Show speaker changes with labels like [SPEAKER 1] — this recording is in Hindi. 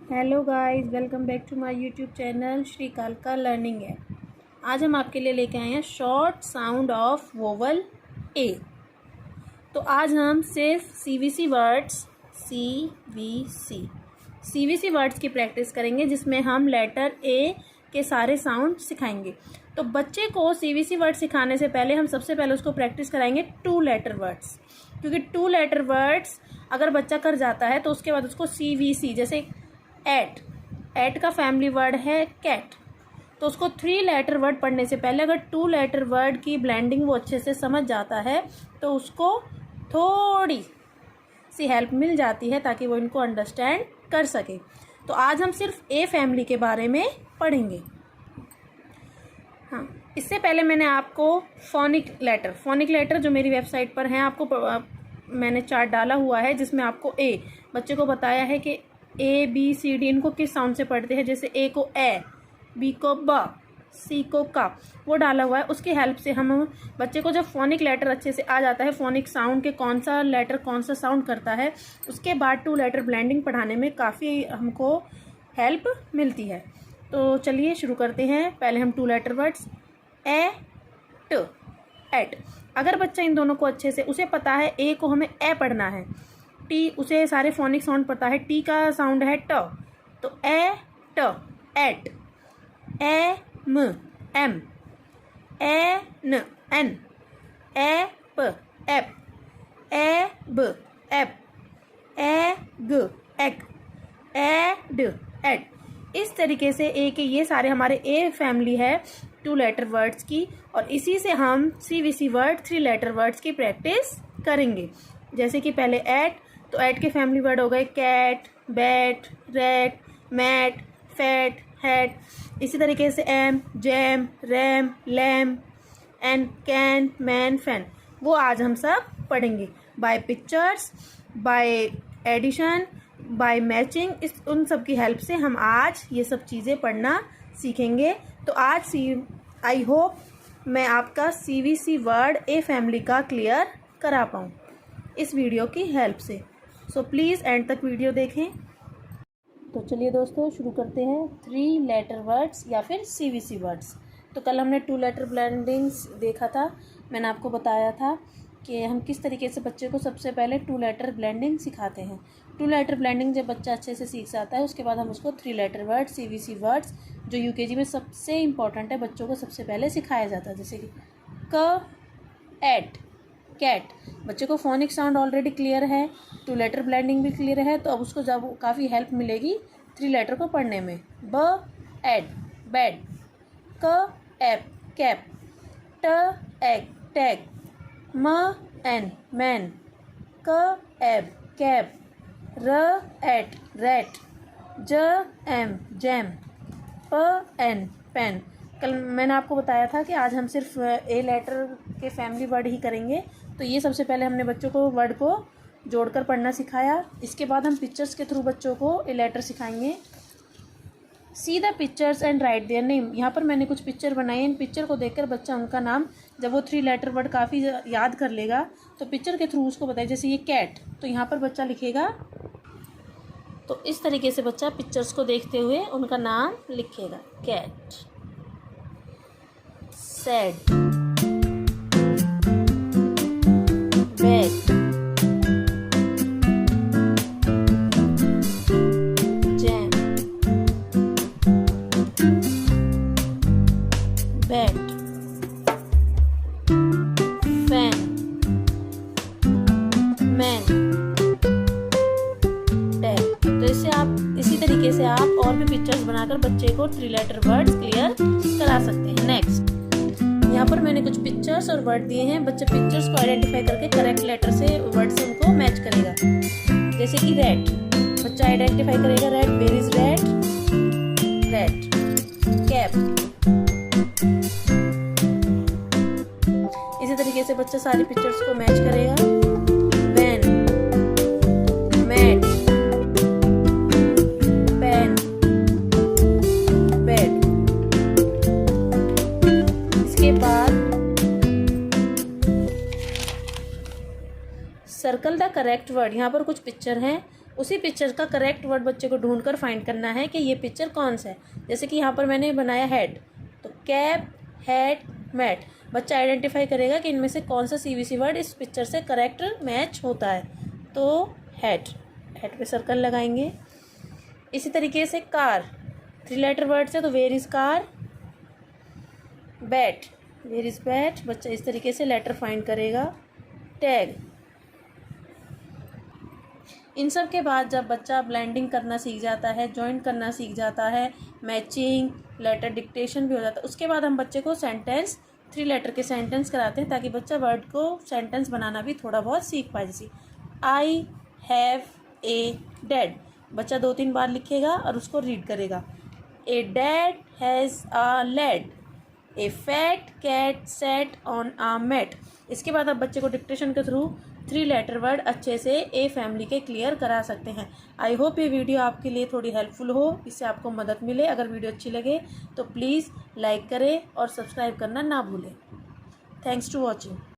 [SPEAKER 1] Hello guys, welcome back to my YouTube channel Shri कालका लर्निंग है। आज हम आपके लिए लेके आए हैं शॉर्ट साउंड ऑफ वोवल ए। तो आज हम सिर्फ सीवीसी वर्ड्स की प्रैक्टिस करेंगे, जिसमें हम लेटर ए के सारे साउंड सिखाएंगे। तो बच्चे को सीवीसी वर्ड सिखाने से पहले हम सबसे पहले उसको प्रैक्टिस कराएंगे 2 लेटर वर्ड्स, क्योंकि 2 लेटर वर्ड्स अगर बच्चा कर जाता है तो उसके बाद उसको सीवीसी, जैसे एट का फैमिली वर्ड है कैट, तो उसको 3 लेटर वर्ड पढ़ने से पहले अगर 2 लेटर वर्ड की ब्लेंडिंग वो अच्छे से समझ जाता है तो उसको थोड़ी सी हेल्प मिल जाती है ताकि वो इनको अंडरस्टैंड कर सके। तो आज हम सिर्फ ए फैमिली के बारे में पढ़ेंगे। हाँ, इससे पहले मैंने आपको फोनिक लेटर जो मेरी वेबसाइट पर हैं, आपको मैंने चार्ट डाला हुआ है जिसमें आपको बच्चे को बताया है कि ए बी सी डी इनको किस साउंड से पढ़ते हैं। जैसे ए को ए, बी को ब, सी को का, वो डाला हुआ है। उसकी हेल्प से हम बच्चे को जब फोनिक लेटर अच्छे से आ जाता है, फोनिक साउंड के कौन सा लेटर कौन सा साउंड करता है, उसके बाद 2 लेटर ब्लेंडिंग पढ़ाने में काफ़ी हमको हेल्प मिलती है। तो चलिए शुरू करते हैं। पहले हम 2 लेटर वर्ड्स एट। अगर बच्चा इन दोनों को अच्छे से, उसे पता है ए को हमें ए पढ़ना है, टी उसे सारे फोनिक साउंड पता है, टी का साउंड है ट, तो ए ट एट, ए म एम, ए न एन, ए प एप, ए ब एप, ए ग एग, ए ड एड। इस तरीके से ए के ये सारे हमारे ए फैमिली है 2 लेटर वर्ड्स की, और इसी से हम सीवीसी वर्ड 3 लेटर वर्ड्स की प्रैक्टिस करेंगे। जैसे कि पहले एट, तो एट के फैमिली वर्ड हो गए cat, bat, rat, mat, fat, hat. इसी तरीके से am, jam, ram, lam, and, can, man, fan, वो आज हम सब पढ़ेंगे। By pictures, by addition, by matching, उन सब की हेल्प से हम आज ये सब चीज़ें पढ़ना सीखेंगे। तो आज आई होप मैं आपका सीवीसी वर्ड ए फैमिली का क्लियर करा पाऊँ इस वीडियो की हेल्प से। सो प्लीज़ एंड तक वीडियो देखें। तो चलिए दोस्तों शुरू करते हैं 3 लेटर वर्ड्स या फिर सीवीसी वर्ड्स। तो कल हमने 2 लेटर ब्लेंडिंग्स देखा था। मैंने आपको बताया था कि हम किस तरीके से बच्चे को सबसे पहले 2 लेटर ब्लेंडिंग सिखाते हैं। 2 लेटर ब्लेंडिंग जब बच्चा अच्छे से सीख जाता है, उसके बाद हम उसको 3 लेटर वर्ड सीवीसी वर्ड्स, जो यूकेजी में सबसे इम्पॉर्टेंट है, बच्चों को सबसे पहले सिखाया जाता है। जैसे कि क एट कैट, बच्चे को फोनिक साउंड ऑलरेडी क्लियर है, 2 लेटर ब्लेंडिंग भी क्लियर है, तो अब उसको जब काफ़ी हेल्प मिलेगी 3 लेटर को पढ़ने में। ब एड बेड, क एप कैप, ट एग टैग, म एन मैन, क एब कैब, र एट रैट, ज एम जैम, प एन पेन। कल मैंने आपको बताया था कि आज हम सिर्फ ए लेटर के फैमिली वर्ड ही करेंगे। तो ये सबसे पहले हमने बच्चों को वर्ड को जोड़कर पढ़ना सिखाया। इसके बाद हम पिक्चर्स के थ्रू बच्चों को ए लेटर सिखाएंगे। See the pictures and right their name. यहाँ पर मैंने कुछ पिक्चर बनाई है। इन पिक्चर को देखकर बच्चा उनका नाम, जब वो 3 लेटर वर्ड काफ़ी याद कर लेगा तो पिक्चर के थ्रू उसको बताए। जैसे ये कैट, तो यहाँ पर बच्चा लिखेगा, तो इस तरीके से बच्चा पिक्चर्स को देखते हुए उनका नाम लिखेगा। Cat, sad, bed, jam, bat, fan, man, tag. तो इससे आप इसी तरीके से आप और भी पिक्चर्स बनाकर बच्चे को 3 लेटर वर्ड्स क्लियर करा सकते हैं। नेक्स्ट, यहाँ पर मैंने कुछ पिक्चर्स और वर्ड दिए हैं। बच्चा पिक्चर्स को आइडेंटिफाई करके करेक्ट लेटर से वर्ड से उनको मैच करेगा। जैसे कि रेड, बच्चा आइडेंटिफाई करेगा red, where is red, red, cap. इसी तरीके से बच्चा सारी पिक्चर्स को मैच करेगा। Van, mat, pen, bed. इसके बाद सर्कल द करेक्ट वर्ड। यहाँ पर कुछ पिक्चर हैं, उसी पिक्चर का करेक्ट वर्ड बच्चे को ढूंढ कर फाइंड करना है कि ये पिक्चर कौन सा है। जैसे कि यहाँ पर मैंने बनाया हेड, तो कैप, हेड, मैट। बच्चा आइडेंटिफाई करेगा कि इनमें से कौन सा CVC वर्ड इस पिक्चर से करेक्ट मैच होता है। तो हेड, हेड पे सर्कल लगाएंगे। इसी तरीके से कार, 3 लेटर वर्ड से, तो where is car. Bat, where is bat. बच्चा इस तरीके से लेटर फाइंड करेगा। टैग। इन सब के बाद जब बच्चा ब्लेंडिंग करना सीख जाता है, जॉइंट करना सीख जाता है, मैचिंग, लेटर डिक्टेशन भी हो जाता है, उसके बाद हम बच्चे को सेंटेंस, 3 लेटर के सेंटेंस कराते हैं ताकि बच्चा वर्ड को सेंटेंस बनाना भी थोड़ा बहुत सीख पाए। जैसे आई हैव ए डैड, बच्चा 2-3 बार लिखेगा और उसको रीड करेगा। A dad has a lad, a fat cat sat on a mat. इसके बाद आप बच्चे को डिक्टेशन के थ्रू 3 लेटर वर्ड अच्छे से ए फैमिली के क्लियर करा सकते हैं। आई होप ये वीडियो आपके लिए थोड़ी हेल्पफुल हो, इससे आपको मदद मिले। अगर वीडियो अच्छी लगे तो प्लीज़ लाइक करें और सब्सक्राइब करना ना भूलें। Thanks to watching.